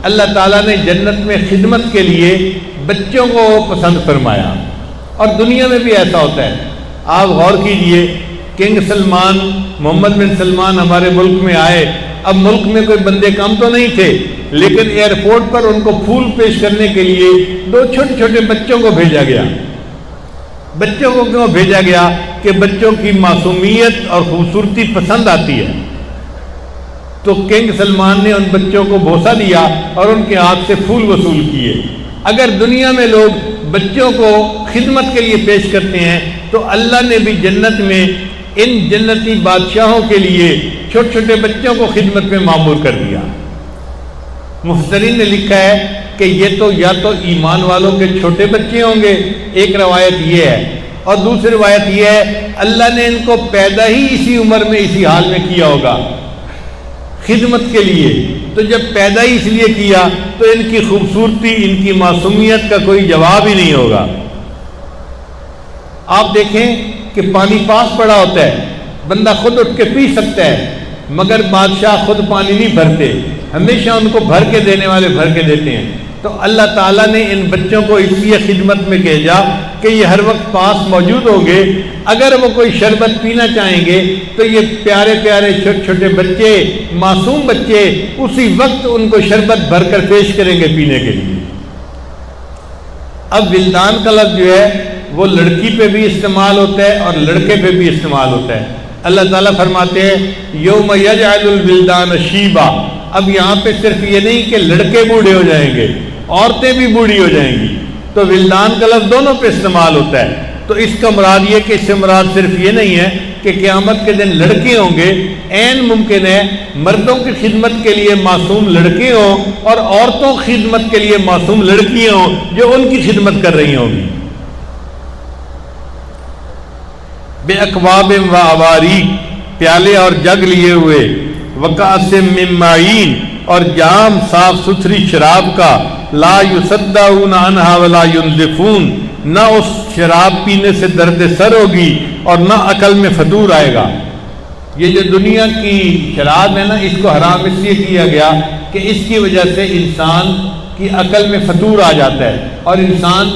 اللہ تعالیٰ نے جنت میں خدمت کے لیے بچوں کو پسند فرمایا، اور دنیا میں بھی ایسا ہوتا ہے۔ آپ غور کیجئے، کنگ سلمان، محمد بن سلمان ہمارے ملک میں آئے، اب ملک میں کوئی بندے کم تو نہیں تھے، لیکن ایئرپورٹ پر ان کو پھول پیش کرنے کے لیے 2 چھوٹے چھوٹے بچوں کو بھیجا گیا۔ بچوں کو کیوں بھیجا گیا؟ کہ بچوں کی معصومیت اور خوبصورتی پسند آتی ہے۔ تو کنگ سلمان نے ان بچوں کو بوسہ دیا اور ان کے ہاتھ سے پھول وصول کیے۔ اگر دنیا میں لوگ بچوں کو خدمت کے لیے پیش کرتے ہیں تو اللہ نے بھی جنت میں ان جنتی بادشاہوں کے لیے چھوٹے چھوٹے بچوں کو خدمت میں مامور کر دیا۔ مفسرین نے لکھا ہے کہ یہ تو یا تو ایمان والوں کے چھوٹے بچے ہوں گے، ایک روایت یہ ہے، اور دوسری روایت یہ ہے اللہ نے ان کو پیدا ہی اسی عمر میں اسی حال میں کیا ہوگا خدمت کے لیے۔ تو جب پیدا ہی اس لیے کیا تو ان کی خوبصورتی، ان کی معصومیت کا کوئی جواب ہی نہیں ہوگا۔ آپ دیکھیں کہ پانی پاس پڑا ہوتا ہے، بندہ خود اٹھ کے پی سکتا ہے، مگر بادشاہ خود پانی نہیں بھرتے، ہمیشہ ان کو بھر کے دینے والے بھر کے دیتے ہیں۔ تو اللہ تعالیٰ نے ان بچوں کو اس لیے خدمت میں بھیجا کہ یہ ہر وقت پاس موجود ہوں گے، اگر وہ کوئی شربت پینا چاہیں گے تو یہ پیارے پیارے چھوٹے چھوٹے بچے، معصوم بچے اسی وقت ان کو شربت بھر کر پیش کریں گے پینے کے لیے۔ اب ولدان کا لفظ جو ہے وہ لڑکی پہ بھی استعمال ہوتا ہے اور لڑکے پہ بھی استعمال ہوتا ہے۔ اللہ تعالیٰ فرماتے ہیں یوم یجعل الولدان شیبا۔ اب یہاں پہ صرف یہ نہیں کہ لڑکے بوڑھے ہو جائیں گے، عورتیں بھی بوڑھی ہو جائیں گی، تو ولدان کا لفظ دونوں پہ استعمال ہوتا ہے۔ تو اس کا مراد یہ کہ اس سے مراد صرف یہ نہیں ہے کہ قیامت کے دن لڑکے ہوں گے، عین ممکن ہے مردوں کی خدمت کے لیے معصوم لڑکے ہوں اور عورتوں کی خدمت کے لیے معصوم لڑکیاں ہوں جو ان کی خدمت کر رہی ہوں گی۔ بے اکواب و اواریق، پیالے اور جگ لیے ہوئے، وکأس من معین، اور جام صاف ستھری شراب کا، لا یصدعون عنہا ولا ینزفون، نہ اس شراب پینے سے درد سر ہوگی اور نہ عقل میں فطور آئے گا۔ یہ جو دنیا کی شراب ہے نا، اس کو حرام اس لیے کیا گیا کہ اس کی وجہ سے انسان کی عقل میں فطور آ جاتا ہے اور انسان